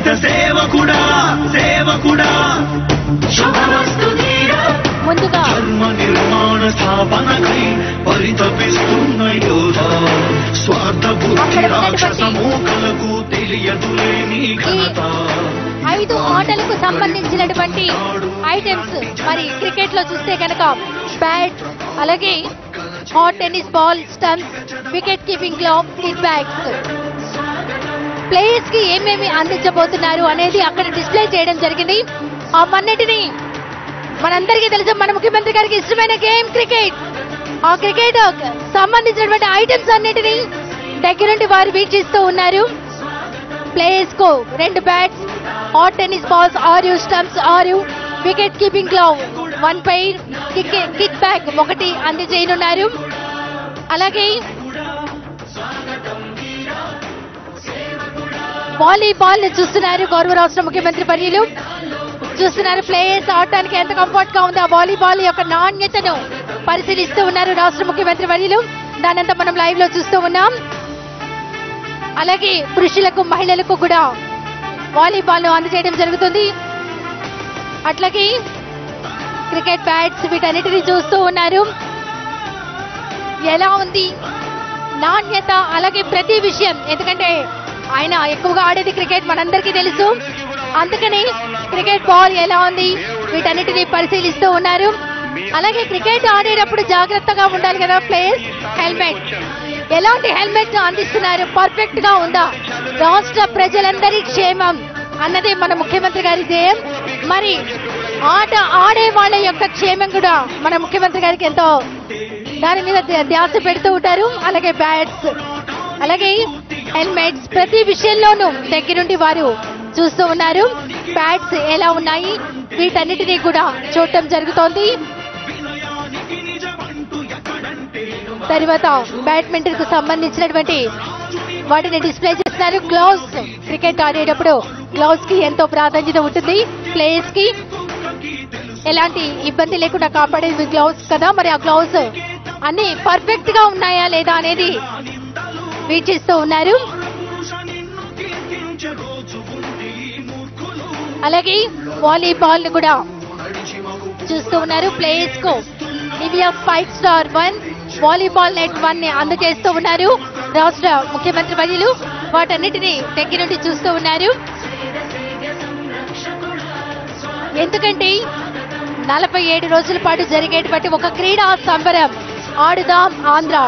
జనహిత సేవకుడా సేవకుడా ముందుగా ధర్మ నిర్మాణ స్థాపనకై పరితపిస్తున్న యోధా స్వార్థ బుద్ధి రాక్షస మూకలకు తెలియదులేని ఘనత 5 ఆటలకు సంబంధించినటువంటి ఐటమ్స్ మరి క్రికెట్ లో చూస్తే కనుక బ్యాట్, అలాగే hot tennis ball, stumps, wicket keeping glove, kit bags. Players కి ఏమేమి అందించబోతున్నారు అనేది అక్కడ డిస్ప్లే చేయడం జరిగింది. ఆ మన్నిటిని మనందరికీ తెలుసు, మన ముఖ్యమంత్రి గారికి ఇష్టమైన గేమ్ క్రికెట్. ఆ క్రికెట్ సంబంధించినటువంటి ఐటమ్స్ అన్నిటినీ దగ్గరుండి వారు వీక్షిస్తూ ఉన్నారు. ప్లేయర్స్ కు 2 bats, hot tennis balls 6, stumps 6, wicket keeping glove 1 pair, kick bag 1 అందజేయనున్నారు. అలాగే వాలీబాల్ చూస్తున్నారు గౌరవ రాష్ట్ర ముఖ్యమంత్రి వర్యులు. చూస్తున్నారు ప్లేయర్స్ ఆడటానికి ఎంత కంఫర్ట్ గా ఉంది. ఆ వాలీబాల్ యొక్క నాణ్యతను పరిశీలిస్తూ ఉన్నారు రాష్ట్ర ముఖ్యమంత్రి వర్యులు. దానంతా మనం లైవ్ లో చూస్తూ ఉన్నాం. అలాగే పురుషులకు మహిళలకు కూడా వాలీబాల్ అందజేయడం జరుగుతుంది. అట్లాగే క్రికెట్ బ్యాట్స్ వీటన్నిటిని చూస్తూ ఉన్నారు. ఎలా ఉంది నాణ్యత, అలాగే ప్రతి విషయం, ఎందుకంటే ఆయన ఎక్కువగా ఆడేది క్రికెట్ మనందరికీ తెలుసు. అందుకని క్రికెట్ బాల్ ఎలా ఉంది వీటన్నిటిని పరిశీలిస్తూ ఉన్నారు. అలాగే క్రికెట్ ఆడేటప్పుడు జాగ్రత్తగా ఉండాలి కదా ప్లేయర్స్. హెల్మెట్, ఎలాంటి హెల్మెట్ అందిస్తున్నారు, పర్ఫెక్ట్ గా ఉందా? రాష్ట్ర ప్రజలందరి క్షేమం అన్నదే మన ముఖ్యమంత్రి గారి ధ్యేయం. మరి ఆట ఆడే వాళ్ళ యొక్క క్షేమం కూడా మన ముఖ్యమంత్రి గారికి ఎంతో దాని మీద ధ్యాస పెడుతూ ఉంటారు. అలాగే బ్యాట్స్, అలాగే హెల్మెట్స్, ప్రతి విషయంలోనూ దగ్గరుండి వారు చూస్తూ ఉన్నారు. బ్యాట్స్ ఎలా ఉన్నాయి వీటన్నిటినీ కూడా చూడటం జరుగుతోంది. తర్వాత బ్యాడ్మింటన్ కు సంబంధించినటువంటి వాటిని డిస్ప్లే చేస్తున్నారు. గ్లౌస్, క్రికెట్ ఆడేటప్పుడు గ్లౌస్ కి ఎంతో ప్రాధాన్యత ఉంటుంది. ప్లేయర్స్ కి ఎలాంటి ఇబ్బంది లేకుండా కాపాడేది గ్లౌస్ కదా. మరి ఆ గ్లౌస్ అన్ని పర్ఫెక్ట్ గా ఉన్నాయా లేదా అనేది వీక్షిస్తూ ఉన్నారు. అలాగే వాలీబాల్ కూడా చూస్తూ ఉన్నారు. ప్లేయర్స్ కు నివియా 5 స్టార్ 1 వాలీబాల్ నెట్ 1 ని అందజేస్తూ ఉన్నారు రాష్ట్ర ముఖ్యమంత్రి వర్యులు. వాటన్నిటిని దగ్గర నుండి చూస్తూ ఉన్నారు. ఎందుకంటే 47 రోజుల పాటు జరిగేటువంటి ఒక క్రీడా సంబరం ఆడుదాం ఆంధ్ర.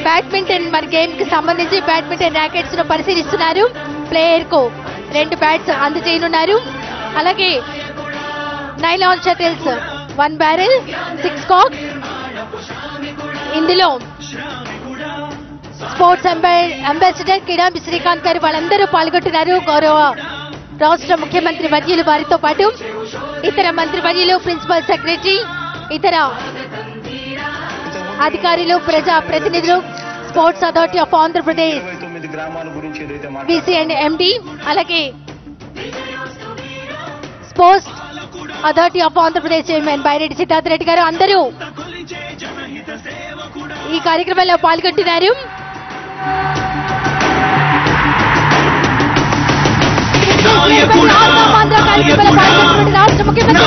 బ్యాడ్మింటన్ మరి గేమ్ కి సంబంధించి బ్యాడ్మింటన్ ర్యాకెట్స్ ను పరిశీలిస్తున్నారు. ప్లేయర్ కు 2 బ్యాట్స్ అందజేయనున్నారు. అలాగే నైలాన్ షటిల్స్ 1 బ్యారెల్ 6 కాక్. ఇందులో స్పోర్ట్స్ అంబాసిడర్ కిడాంబి శ్రీకాంత్ గారు వాళ్ళందరూ పాల్గొంటున్నారు. గౌరవ రాష్ట్ర ముఖ్యమంత్రి వర్యులు వారితో పాటు ఇతర మంత్రి వర్యులు, ప్రిన్సిపల్ సెక్రటరీ, ఇతర అధికారులు, ప్రజా ప్రతినిధులు, sports authority of Andhra Pradesh VC and MD, అలాగే sports authority of Andhra Pradesh chairman Byreddy Siddhartha Reddy గారు అందరూ ఈ కార్యక్రమంలో పాల్గొంటున్నారు. రాష్ట్ర ముఖ్యమంత్రి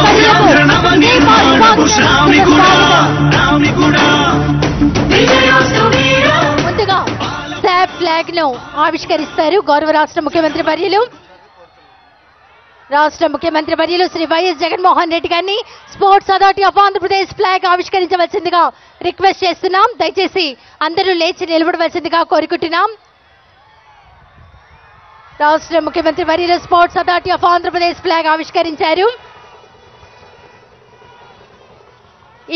ముందుగా శాప్ ఫ్లాగ్ ను ఆవిష్కరిస్తారు గౌరవ రాష్ట్ర ముఖ్యమంత్రి వర్యులు. రాష్ట్ర ముఖ్యమంత్రి వర్యులు శ్రీ వైఎస్ జగన్మోహన్ రెడ్డి గారిని sports authority of Andhra Pradesh flag ఆవిష్కరించవలసిందిగా రిక్వెస్ట్ చేస్తున్నాం. దయచేసి అందరూ లేచి నిలబడవలసిందిగా కోరుకుంటున్నాం. రాష్ట్ర ముఖ్యమంత్రి వర్యులు sports authority of Andhra Pradesh flag ఆవిష్కరించారు.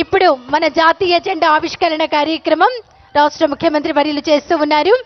ఇప్పుడు మన జాతీయ జెండా ఆవిష్కరణ కార్యక్రమం రాష్ట్ర ముఖ్యమంత్రి వర్యులు చేస్తూ ఉన్నారు.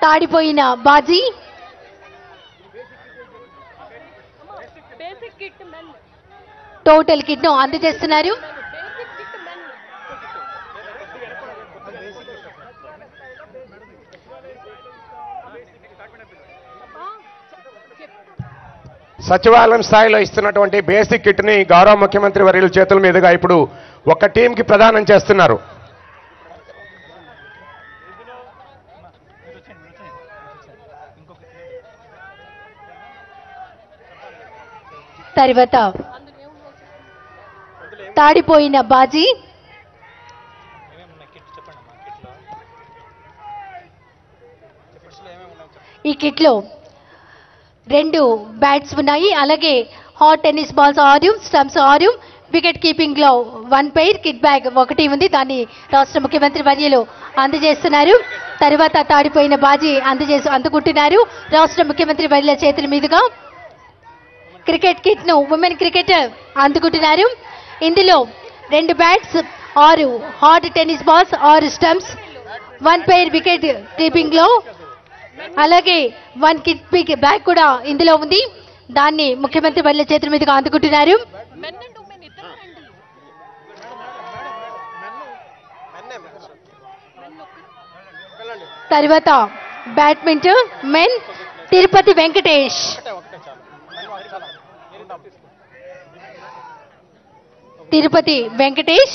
తాడిపోయిన బాజీ, టోటల్ కిట్ ను అందజేస్తున్నారు. సచివాలయం స్థాయిలో ఇస్తున్నటువంటి బేసిక్ కిట్ ని గౌరవ ముఖ్యమంత్రి వర్యుల చేతుల మీదుగా ఇప్పుడు ఒక టీంకి ప్రదానం చేస్తున్నారు. తర్వాత తాడిపోయిన బాజీ, ఈ కిట్ లో 2 బ్యాట్స్ ఉన్నాయి. అలాగే hot tennis balls 6, stumps 6, wicket keeping లో 1 పెయిర్, కిట్ బ్యాగ్ 1 ఉంది. దాన్ని రాష్ట్ర ముఖ్యమంత్రి వర్యులు అందజేస్తున్నారు. తర్వాత తాడిపోయిన బాజీ అందుకుంటున్నారు రాష్ట్ర ముఖ్యమంత్రి వర్యుల చేతుల మీదుగా. క్రికెట్ కిట్ ను ఉమెన్ క్రికెటర్ అందుకుంటున్నారు. ఇందులో 2 bats, 6 hot tennis balls, 6 stumps, 1 pair wicket keeping లో, అలాగే 1 కిట్ బ్యాగ్ కూడా ఇందులో ఉంది. దాన్ని ముఖ్యమంత్రి వర్యుల చేతుల మీదుగా అందుకుంటున్నారు. తర్వాత బ్యాడ్మింటన్ మెన్ తిరుపతి వెంకటేష్,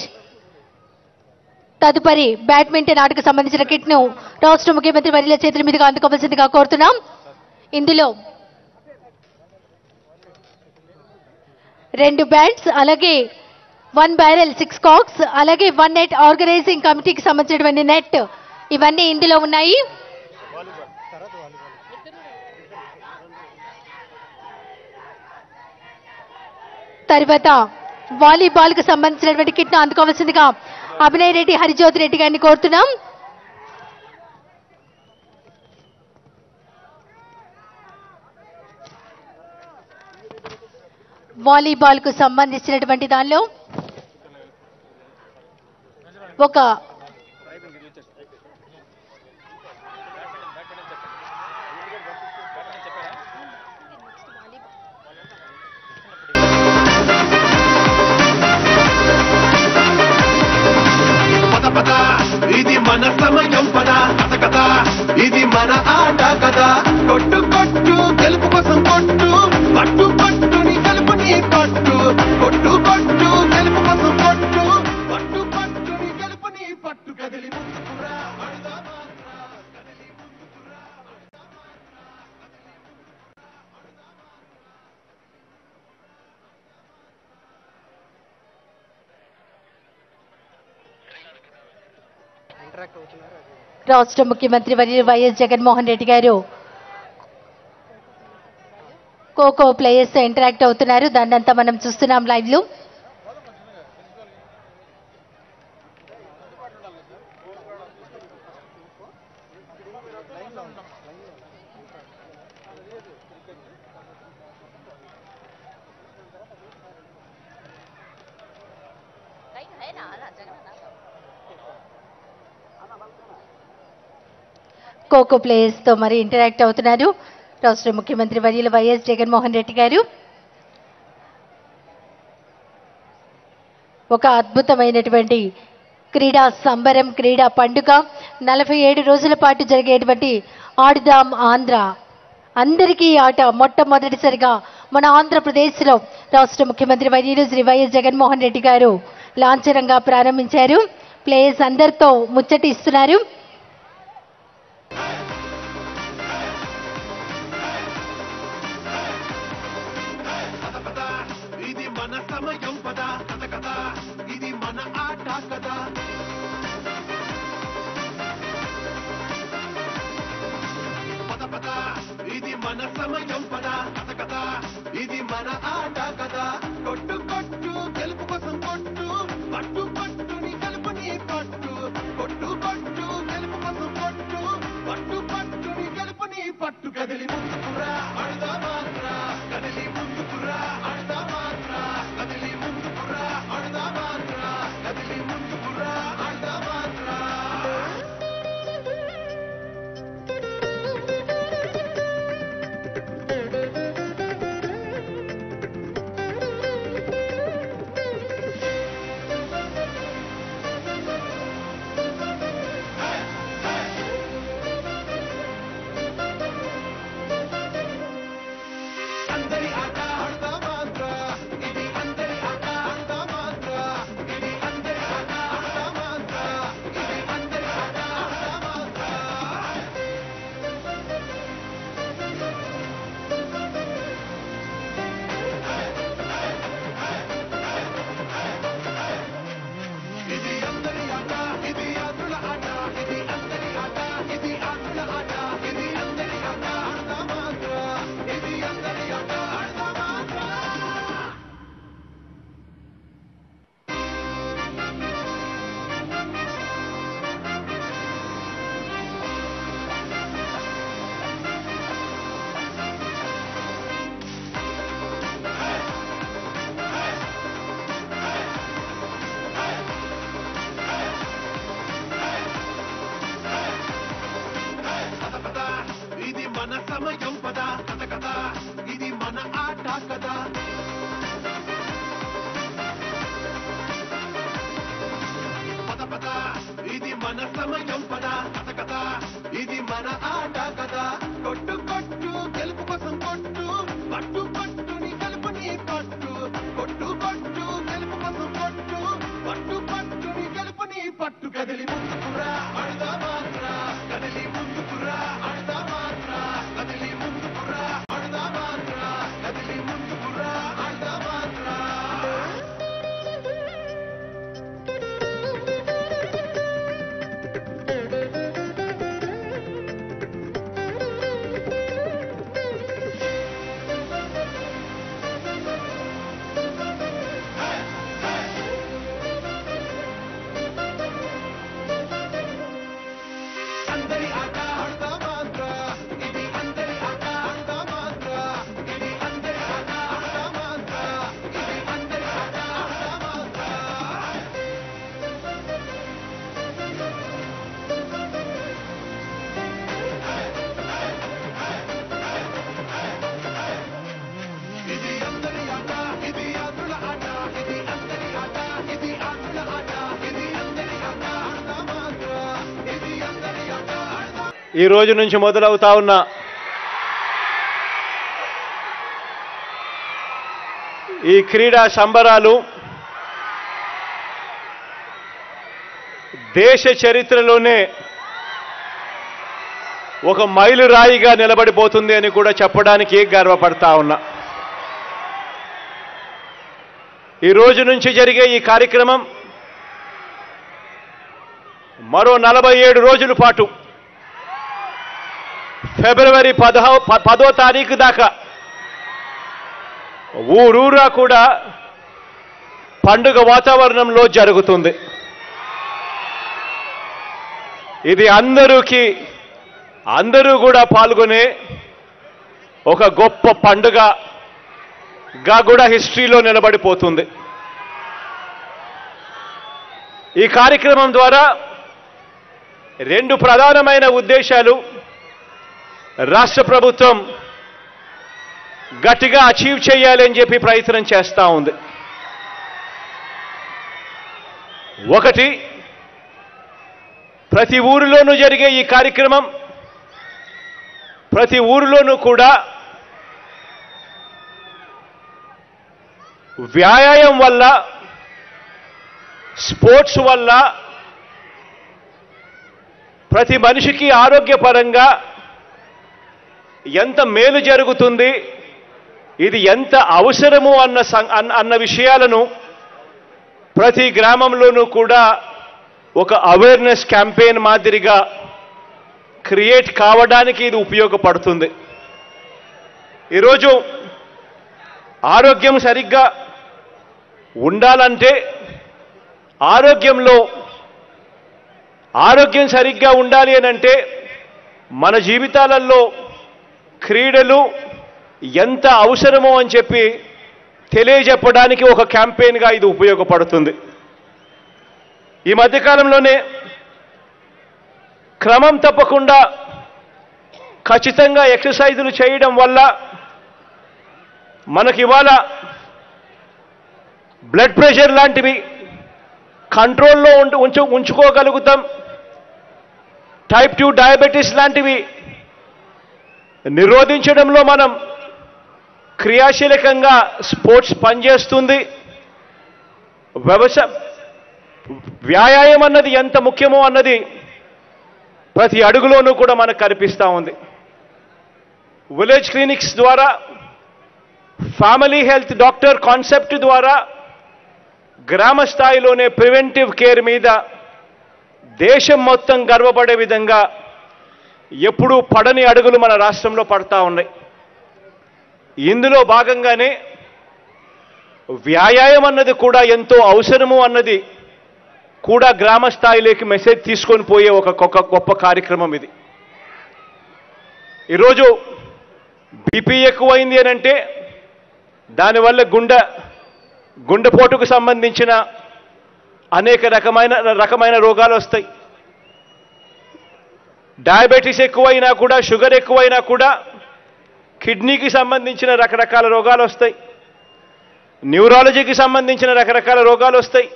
తదుపరి బ్యాడ్మింటన్ ఆటకు సంబంధించిన కిట్ ను రాష్ట్ర ముఖ్యమంత్రి వర్యుల చేతుల మీదుగా అందుకోవాల్సిందిగా కోరుతున్నాం. ఇందులో 2 బ్యాట్స్, అలాగే 1 బ్యారెల్, 6 కాక్స్, అలాగే 1 నెట్, ఆర్గనైజింగ్ కమిటీకి సంబంధించినటువంటి నెట్, ఇవన్నీ ఇందులో ఉన్నాయి. తర్వాత వాలీబాల్ కు సంబంధించినటువంటి కిట్ ను అందుకోవాల్సిందిగా అభినయ్ రెడ్డి, హరిజ్యోతి రెడ్డి గారిని కోరుతున్నాం. వాలీబాల్ కు సంబంధించినటువంటి దానిలో ఒక ఇది మన సమయం పదా, కథ కథ ఇది మన ఆట కదా. కొట్టు కొట్టు గెలుపు కోసం కొట్టు, పట్టు పట్టుని గెలుపుని పట్టు, కొట్టు కొట్టు గెలుపు కోసం కొట్టు, పట్టు పట్టుని గెలుపుని పట్టు. కదిలి ముందుకురా అడుదామా, కదిలి ముందుకురా. రాష్ట్ర ముఖ్యమంత్రి వర్యులు వైఎస్ జగన్మోహన్ రెడ్డి గారు ఖోఖో ప్లేయర్స్ తో ఇంటరాక్ట్ అవుతున్నారు. దాన్నంతా మనం చూస్తున్నాం లైవ్ లో. ఖోఖో ప్లేయర్స్ తో మరి ఇంటరాక్ట్ అవుతున్నారు రాష్ట్ర ముఖ్యమంత్రి వర్యులు వైఎస్ జగన్మోహన్ రెడ్డి గారు. ఒక అద్భుతమైనటువంటి క్రీడా సంబరం, క్రీడా పండుగ, 47 రోజుల పాటు జరిగేటువంటి ఆడుదాం ఆంధ్ర, అందరికీ ఆట మొట్టమొదటిసారిగా మన ఆంధ్రప్రదేశ్లో రాష్ట్ర ముఖ్యమంత్రి వర్యులు శ్రీ వైఎస్ జగన్మోహన్ రెడ్డి గారు లాంఛనంగా ప్రారంభించారు. ప్లేయర్స్ అందరితో ముచ్చటి ఇస్తున్నారు. ఇది మన సమయం పదా, కథ కథ ఇది మన ఆట కదా. పద పద ఇది మన సమయం పదా, కథ కథ ఇది మన ఆట కదా. కొట్టు కొట్టు గెలుపు కోసం కొట్టు, పట్టు పట్టుని గెలుపుని పట్టు, కొట్టు కొట్టు గెలుపు కోసం కొట్టు, పట్టు పట్టుని గెలుపుని పట్టు. కదిలి ముందుకురా అడుదామా, కదిలి ముందుకురా అడుదామా, కదిలి ముందుకురా అడుదామా, కదిలి ముందుకురా అడుదామా. సమయం పద కథ కథ ఇది మన ఆట కదా పద పద ఇది మన సమయం పద కథ కథ ఇది మన ఆట కదా కొట్టు కొట్టు గెలుపు కోసం కొట్టు పట్టు పట్టుని గెలుపుని పట్టు కొట్టు కొట్టు గెలుపు కోసం కొట్టు పట్టు పట్టుని గెలుపుని పట్టు కదిలి ముందుకురా అడదా మాత్ర కదిలి ముందుకురా అడదా మాత్ర కదిలి ముందుకురా అడదా మాత్ర కదిలి ముందుకురా అడదా మాత్ర అందరి ఆట ఆడదా మాత్ర ఇది అందరి ఆట ఆడదా మాత్ర ఇది అందరి ఆట ఆడదా మాత్ర ఇది అందరి ఆట ఆడదా మాత్ర ఇది అందరి ఆట ఇది ఆటల ఆట ఇది అందరి ఆట ఇది ఆటల ఆట ఇది అందరి ఆట ఆడదా మాత్ర ఇది అందరి ఆట ఆడదా ఈ రోజు నుంచి మొదలవుతా ఉన్న ఈ క్రీడా సంబరాలు దేశ చరిత్రలోనే ఒక మైలురాయిగా నిలబడిపోతుంది అని కూడా చెప్పడానికి గర్వపడతా ఉన్నా. ఈ రోజు నుంచి జరిగే ఈ కార్యక్రమం మరో 47 రోజుల పాటు ఫిబ్రవరి 10వ తారీఖు దాకా ఊరూరా కూడా పండుగ వాతావరణంలో జరుగుతుంది. ఇది అందరూ కూడా పాల్గొనే ఒక గొప్ప పండుగగా కూడా హిస్టరీలో నిలబడిపోతుంది. ఈ కార్యక్రమం ద్వారా 2 ప్రధానమైన ఉద్దేశాలు రాష్ట్ర ప్రభుత్వం గట్టిగా అచీవ్ చేయాలని చెప్పి ప్రయత్నం చేస్తూ ఉంది. ఒకటి, ప్రతి ఊరిలోనూ జరిగే ఈ కార్యక్రమం ప్రతి ఊరిలోనూ కూడా వ్యాయామం వల్ల, స్పోర్ట్స్ వల్ల ప్రతి మనిషికి ఆరోగ్యపరంగా ఎంత మేలు జరుగుతుంది, ఇది ఎంత అవసరము అన్న విషయాలను ప్రతి గ్రామంలోనూ కూడా ఒక అవేర్నెస్ క్యాంపెయిన్ మాదిరిగా క్రియేట్ కావడానికి ఇది ఉపయోగపడుతుంది. ఈరోజు ఆరోగ్యం సరిగ్గా ఉండాలంటే ఆరోగ్యం సరిగ్గా ఉండాలి అనంటే మన జీవితాలలో క్రీడలు ఎంత అవసరమో అని చెప్పి తెలియజెప్పడానికి ఒక క్యాంపెయిన్గా ఇది ఉపయోగపడుతుంది. ఈ మధ్యకాలంలోనే క్రమం తప్పకుండా ఖచ్చితంగా ఎక్సర్సైజులు చేయడం వల్ల మనకి ఇవాళ బ్లడ్ ప్రెషర్ లాంటివి కంట్రోల్లో ఉంచుకోగలుగుతాం. టైప్ 2 డయాబెటీస్ లాంటివి నిరోధించడంలో మనం క్రియాశీలకంగా స్పోర్ట్స్ పనిచేస్తుంది. వ్యాయామం అన్నది ఎంత ముఖ్యమో అన్నది ప్రతి అడుగులోనూ కూడా మనకు కనిపిస్తూ ఉంది. విలేజ్ క్లినిక్స్ ద్వారా, ఫ్యామిలీ హెల్త్ డాక్టర్ కాన్సెప్ట్ ద్వారా గ్రామ స్థాయిలోనే ప్రివెంటివ్ కేర్ మీద దేశం మొత్తం గర్వపడే విధంగా ఎప్పుడూ పడని అడుగులు మన రాష్ట్రంలో పడతా ఉన్నాయి. ఇందులో భాగంగానే వ్యాయామం అన్నది కూడా ఎంతో అవసరము అన్నది కూడా గ్రామ స్థాయిలోకి మెసేజ్ తీసుకొని పోయే ఒక గొప్ప కార్యక్రమం ఇది. ఈరోజు బీపీ ఎక్కువైంది అని అంటే దానివల్ల గుండెపోటుకు సంబంధించిన అనేక రకమైన రోగాలు వస్తాయి. డయాబెటీస్ ఎక్కువైనా కూడా, షుగర్ ఎక్కువైనా కూడా కిడ్నీకి సంబంధించిన రకరకాల రోగాలు వస్తాయి, న్యూరాలజీకి సంబంధించిన రకరకాల రోగాలు వస్తాయి,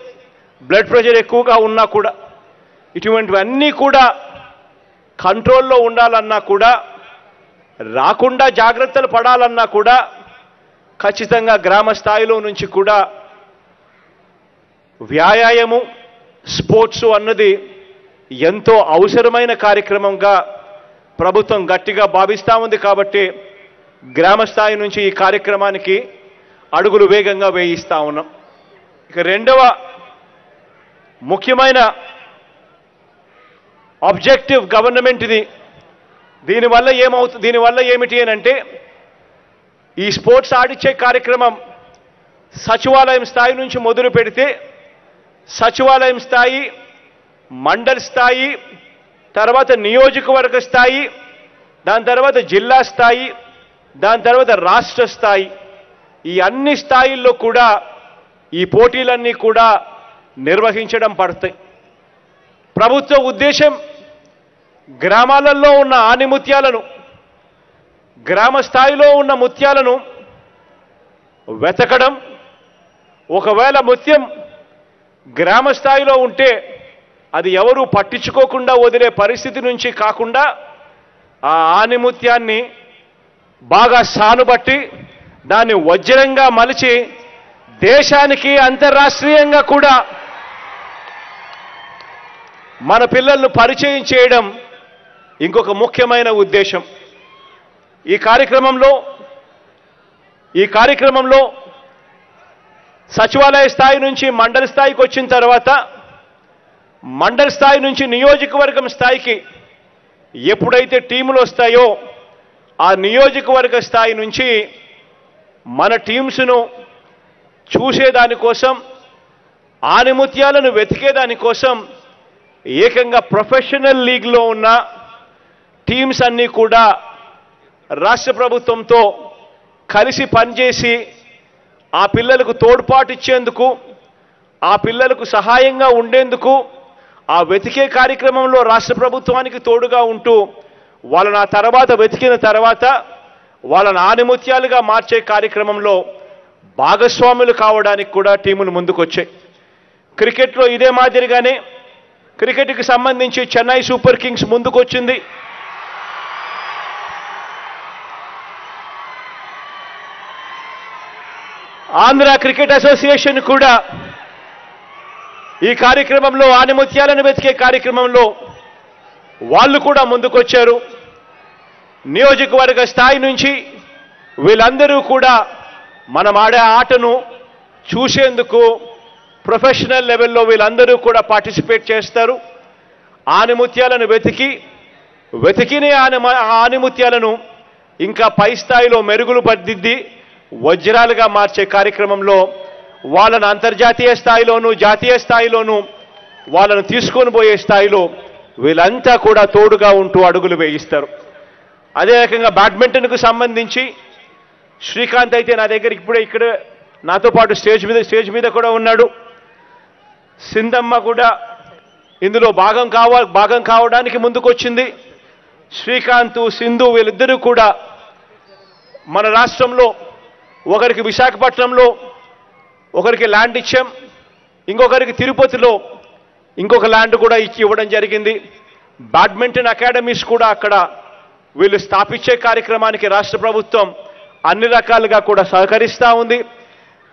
బ్లడ్ ప్రెషర్ ఎక్కువగా ఉన్నా కూడా. ఇటువంటివన్నీ కూడా కంట్రోల్లో ఉండాలన్నా కూడా, రాకుండా జాగ్రత్తలు పడాలన్నా కూడా ఖచ్చితంగా గ్రామ స్థాయిలో నుంచి కూడా వ్యాయామం, స్పోర్ట్స్ అన్నది ఎంతో అవసరమైన కార్యక్రమంగా ప్రభుత్వం గట్టిగా భావిస్తూ ఉంది. కాబట్టి గ్రామ స్థాయి నుంచి ఈ కార్యక్రమానికి అడుగులు వేగంగా వేయిస్తూ ఉన్నాం. ఇక రెండవ ముఖ్యమైన ఆబ్జెక్టివ్ గవర్నమెంట్ ఇది. దీనివల్ల ఏమిటి అని అంటే, ఈ స్పోర్ట్స్ ఆడిచ్చే కార్యక్రమం సచివాలయం స్థాయి నుంచి మొదలు పెడితే సచివాలయం స్థాయి, మండల్ స్థాయి, తర్వాత నియోజకవర్గ స్థాయి, దాని తర్వాత జిల్లా స్థాయి, దాని తర్వాత రాష్ట్ర స్థాయి, ఈ అన్ని స్థాయిల్లో కూడా ఈ పోటీలన్నీ కూడా నిర్వహించడం పడతాయి. ప్రభుత్వ ఉద్దేశం గ్రామాలలో ఉన్న ఆణిముత్యాలను, గ్రామ స్థాయిలో ఉన్న ముత్యాలను వెతకడం. ఒకవేళ ముత్యం గ్రామ స్థాయిలో ఉంటే అది ఎవరూ పట్టించుకోకుండా వదిలే పరిస్థితి నుంచి కాకుండా ఆ ఆణిముత్యాన్ని బాగా సానుబట్టి దాన్ని వజ్రంగా మలిచి దేశానికి అంతర్రాష్ట్రీయంగా కూడా మన పిల్లలను పరిచయం చేయడం ఇంకొక ముఖ్యమైన ఉద్దేశం. ఈ కార్యక్రమంలో సచివాలయ స్థాయి నుంచి మండల స్థాయికి వచ్చిన తర్వాత మండల స్థాయి నుంచి నియోజకవర్గం స్థాయికి ఎప్పుడైతే టీములు వస్తాయో ఆ నియోజకవర్గ స్థాయి నుంచి మన టీమ్స్ను చూసేదానికోసం, ఆణిముత్యాలను వెతికేదానికోసం ఏకంగా ప్రొఫెషనల్ లీగ్లో ఉన్న టీమ్స్ అన్నీ కూడా రాష్ట్ర ప్రభుత్వంతో కలిసి పనిచేసి ఆ పిల్లలకు తోడ్పాటు ఇచ్చేందుకు, ఆ పిల్లలకు సహాయంగా ఉండేందుకు, ఆ వెతికే కార్యక్రమంలో రాష్ట్ర ప్రభుత్వానికి తోడుగా ఉంటూ వాళ్ళని ఆ తర్వాత వెతికిన తర్వాత వాళ్ళని ఆణిముత్యాలుగా మార్చే కార్యక్రమంలో భాగస్వాములు కావడానికి కూడా టీములు ముందుకొచ్చాయి. క్రికెట్లో ఇదే మాదిరిగానే క్రికెట్కి సంబంధించి చెన్నై సూపర్ కింగ్స్ ముందుకొచ్చింది. ఆంధ్ర క్రికెట్ అసోసియేషన్ కూడా ఈ కార్యక్రమంలో, ఆణిముత్యాలను వెతికే కార్యక్రమంలో వాళ్ళు కూడా ముందుకొచ్చారు. నియోజకవర్గ స్థాయి నుంచి వీళ్ళందరూ కూడా మనం ఆడే ఆటను చూసేందుకు ప్రొఫెషనల్ లెవెల్లో వీళ్ళందరూ కూడా పార్టిసిపేట్ చేస్తారు. ఆణిముత్యాలను వెతికిన ఆణిముత్యాలను ఇంకా పై స్థాయిలో మెరుగులు పద్దిద్ది వజ్రాలుగా మార్చే కార్యక్రమంలో వాళ్ళను అంతర్జాతీయ స్థాయిలోనూ, జాతీయ స్థాయిలోనూ వాళ్ళను తీసుకొని పోయే స్థాయిలో వీళ్ళంతా కూడా తోడుగా ఉంటూ అడుగులు వేయిస్తారు. అదే రకంగా బ్యాడ్మింటన్కు సంబంధించి శ్రీకాంత్ అయితే నా దగ్గర ఇప్పుడే ఇక్కడ నాతో పాటు స్టేజ్ మీద కూడా ఉన్నాడు. సింధమ్మ కూడా ఇందులో భాగం కావడానికి ముందుకొచ్చింది. శ్రీకాంత్, సింధు వీళ్ళిద్దరూ కూడా మన రాష్ట్రంలో ఒకరికి విశాఖపట్నంలో, ఒకరికి ల్యాండ్ ఇచ్చాం, ఇంకొకరికి తిరుపతిలో ఇంకొక ల్యాండ్ కూడా ఇవ్వడం జరిగింది. బ్యాడ్మింటన్ అకాడమీస్ కూడా అక్కడ వీళ్ళు స్థాపించే కార్యక్రమానికి రాష్ట్ర ప్రభుత్వం అన్ని రకాలుగా కూడా సహకరిస్తూ ఉంది.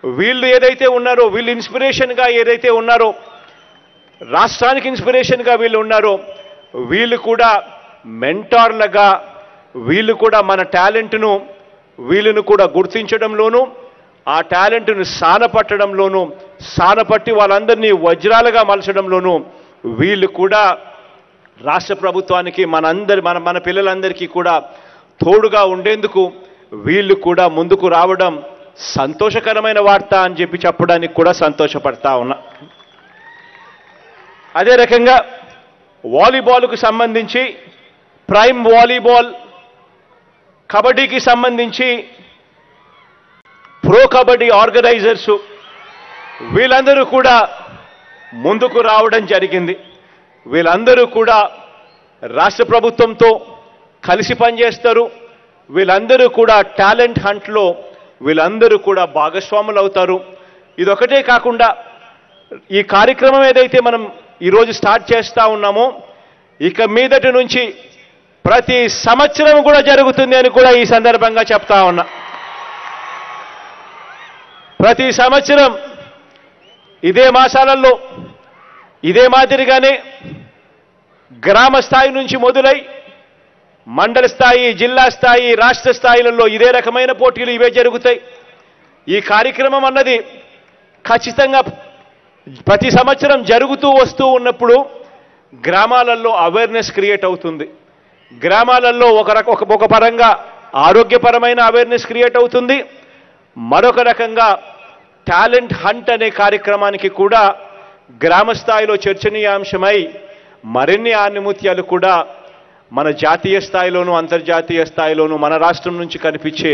వీళ్ళు ఏదైతే ఉన్నారో, వీళ్ళు ఇన్స్పిరేషన్గా ఏదైతే ఉన్నారో, రాష్ట్రానికి ఇన్స్పిరేషన్గా వీళ్ళు ఉన్నారో, వీళ్ళు కూడా మెంటార్లుగా వీళ్ళు కూడా మన టాలెంట్ను వీళ్ళను కూడా గుర్తించడంలోనూ, ఆ టాలెంట్ను సానపట్టడంలోనూ, సానపట్టి వాళ్ళందరినీ వజ్రాలుగా మలచడంలోనూ వీళ్ళు కూడా రాష్ట్ర ప్రభుత్వానికి మన పిల్లలందరికీ కూడా తోడుగా ఉండేందుకు వీళ్ళు కూడా ముందుకు రావడం సంతోషకరమైన వార్త అని చెప్పడానికి కూడా సంతోషపడతా ఉన్నా. అదే రకంగా వాలీబాల్కు సంబంధించి ప్రైమ్ వాలీబాల్, కబడ్డీకి సంబంధించి ప్రో కబడ్డీ ఆర్గనైజర్స్ వీళ్ళందరూ కూడా ముందుకు రావడం జరిగింది. వీళ్ళందరూ కూడా రాష్ట్ర ప్రభుత్వంతో కలిసి పనిచేస్తారు. వీళ్ళందరూ కూడా టాలెంట్ హంట్లో వీళ్ళందరూ కూడా భాగస్వాములు అవుతారు. ఇదొకటే కాకుండా ఈ కార్యక్రమం ఏదైతే మనం ఈరోజు స్టార్ట్ చేస్తూ ఉన్నామో ఇక మీదటి నుంచి ప్రతి సంవత్సరం కూడా జరుగుతుంది అని కూడా ఈ సందర్భంగా చెప్తా ఉన్నా. ప్రతి సంవత్సరం ఇదే మాసాలలో ఇదే మాదిరిగానే గ్రామ స్థాయి నుంచి మొదలై మండల స్థాయి, జిల్లా స్థాయి, రాష్ట్ర స్థాయిలలో ఇదే రకమైన పోటీలు ఇవే జరుగుతాయి. ఈ కార్యక్రమం అన్నది ఖచ్చితంగా ప్రతి సంవత్సరం జరుగుతూ వస్తూ ఉన్నప్పుడు గ్రామాలలో అవేర్నెస్ క్రియేట్ అవుతుంది. గ్రామాలలో ఒక పరంగా ఆరోగ్యపరమైన అవేర్నెస్ క్రియేట్ అవుతుంది. మరొక రకంగా టాలెంట్ హంట్ అనే కార్యక్రమానికి కూడా గ్రామ స్థాయిలో చర్చనీయాంశమై మరిన్ని ఆణిముత్యాలు కూడా మన జాతీయ స్థాయిలోనూ అంతర్జాతీయ స్థాయిలోనూ మన రాష్ట్రం నుంచి కనిపించే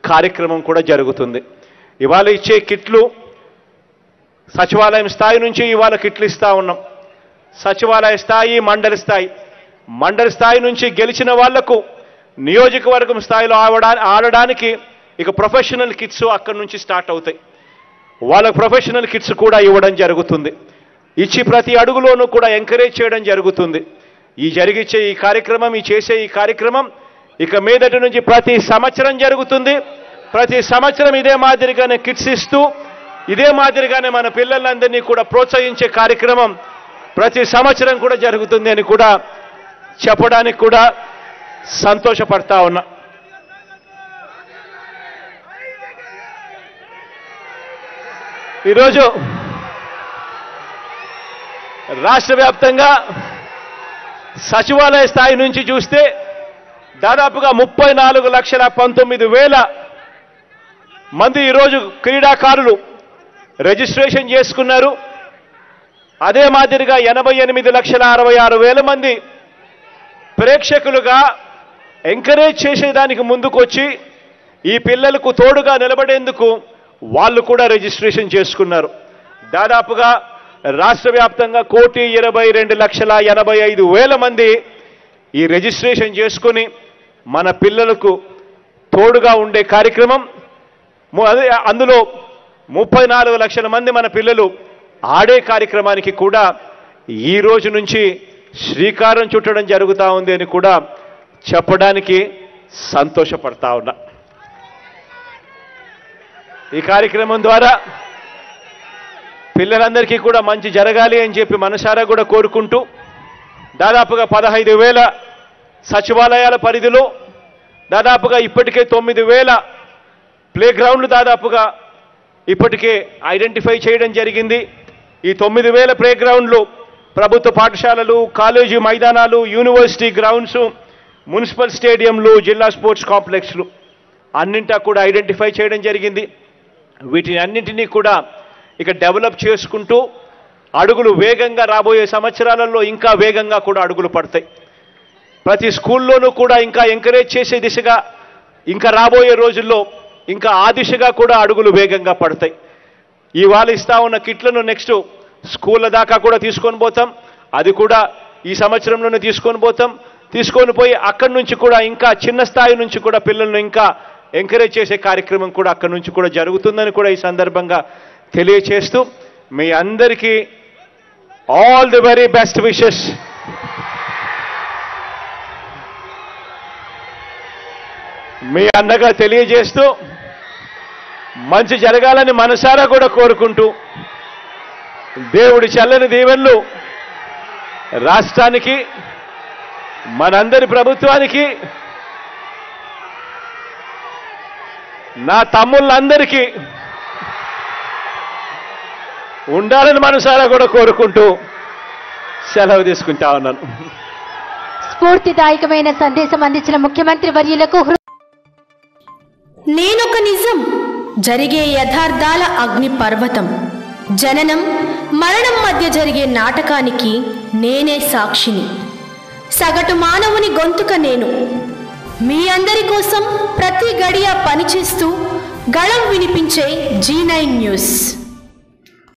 కార్యక్రమం కూడా జరుగుతుంది. ఇవాళ ఇచ్చే కిట్లు సచివాలయం స్థాయి నుంచి ఇవాళ కిట్లు ఇస్తా ఉన్నాం. సచివాలయ స్థాయి, మండల స్థాయి నుంచి గెలిచిన వాళ్లకు నియోజకవర్గం స్థాయిలో ఆడడానికి ఇక ప్రొఫెషనల్ కిట్స్ అక్కడి నుంచి స్టార్ట్ అవుతాయి. వాళ్ళకు ప్రొఫెషనల్ కిట్స్ కూడా ఇవ్వడం జరుగుతుంది. ఇచ్చి ప్రతి అడుగులోనూ కూడా ఎంకరేజ్ చేయడం జరుగుతుంది. ఈ చేసే ఈ కార్యక్రమం ఇక మీదటి నుంచి ప్రతి సంవత్సరం జరుగుతుంది. ప్రతి సంవత్సరం ఇదే మాదిరిగానే కిట్స్ ఇస్తూ ఇదే మాదిరిగానే మన పిల్లలందరినీ కూడా ప్రోత్సహించే కార్యక్రమం ప్రతి సంవత్సరం కూడా జరుగుతుంది అని కూడా చెప్పడానికి కూడా సంతోషపడతా ఉన్నా. ఈరోజు రాష్ట్ర వ్యాప్తంగా సచివాలయ స్థాయి నుంచి చూస్తే దాదాపుగా 34,19,000 మంది ఈరోజు క్రీడాకారులు రిజిస్ట్రేషన్ చేసుకున్నారు. అదే మాదిరిగా 88,66,000 మంది ప్రేక్షకులుగా ఎంకరేజ్ చేసేదానికి ముందుకొచ్చి ఈ పిల్లలకు తోడుగా నిలబడేందుకు వాళ్ళు కూడా రిజిస్ట్రేషన్ చేసుకున్నారు. దాదాపుగా రాష్ట్ర వ్యాప్తంగా 1,22,85,000 మంది ఈ రిజిస్ట్రేషన్ చేసుకుని మన పిల్లలకు తోడుగా ఉండే కార్యక్రమం. అందులో 34 లక్షల మంది మన పిల్లలు ఆడే కార్యక్రమానికి కూడా ఈ రోజు నుంచి శ్రీకారం చుట్టడం జరుగుతూ ఉంది అని కూడా చెప్పడానికి సంతోషపడతా ఉన్నా. ఈ కార్యక్రమం ద్వారా పిల్లలందరికీ కూడా మంచి జరగాలి అని చెప్పి మనసారా కూడా కోరుకుంటూ దాదాపుగా 15,000 సచివాలయాల పరిధిలో దాదాపుగా ఇప్పటికే 9,000 ప్లే గ్రౌండ్లు దాదాపుగా ఇప్పటికే ఐడెంటిఫై చేయడం జరిగింది. ఈ 9,000 ప్లే గ్రౌండ్లు ప్రభుత్వ పాఠశాలలు, కాలేజీ మైదానాలు, యూనివర్సిటీ గ్రౌండ్స్, మున్సిపల్ స్టేడియంలు, జిల్లా స్పోర్ట్స్ కాంప్లెక్స్లు అన్నింటా కూడా ఐడెంటిఫై చేయడం జరిగింది. వీటిని అన్నింటినీ కూడా ఇక డెవలప్ చేసుకుంటూ అడుగులు వేగంగా రాబోయే సంవత్సరాలలో ఇంకా వేగంగా కూడా అడుగులు పడతాయి. ప్రతి స్కూల్లోనూ కూడా ఇంకా ఎంకరేజ్ చేసే దిశగా ఇంకా రాబోయే రోజుల్లో ఇంకా ఆ దిశగా కూడా అడుగులు వేగంగా పడతాయి. ఇవాళ ఇస్తా ఉన్న కిట్లను నెక్స్ట్ స్కూళ్ళ దాకా కూడా తీసుకొని పోతాం. అది కూడా ఈ సంవత్సరంలోనే తీసుకొని పోయి అక్కడి నుంచి కూడా ఇంకా చిన్న స్థాయి నుంచి కూడా పిల్లలను ఇంకా ఎంకరేజ్ చేసే కార్యక్రమం కూడా అక్కడి నుంచి కూడా జరుగుతుందని కూడా ఈ సందర్భంగా తెలియచేస్తూ మీ అందరికీ all the very best wishes. మీ అన్నగా తెలియజేస్తూ మంచి జరగాలని మనసారా కూడా కోరుకుంటూ దేవుడి చల్లని దీవెనలు రాష్ట్రానికి, మనందరి ప్రభుత్వానికి, నా తమ్ముళ్ళందరికీ ఉండాలని మనసారా కూడా కోరుకుంటూ సెలవు తీసుకుంటా ఉన్నాను. స్ఫూర్తిదాయకమైన సందేశం అందించిన ముఖ్యమంత్రి వర్యులకు నేనొక నిజం, జరిగే యథార్థాల అగ్ని పర్వతం, జననం మరణం మధ్య జరిగే నాటకానికి నేనే సాక్షిని, సగటు మానవుని గొంతుక నేను, మీ అందరి కోసం ప్రతి గడియ పనిచేస్తూ గళం వినిపించే G9 న్యూస్.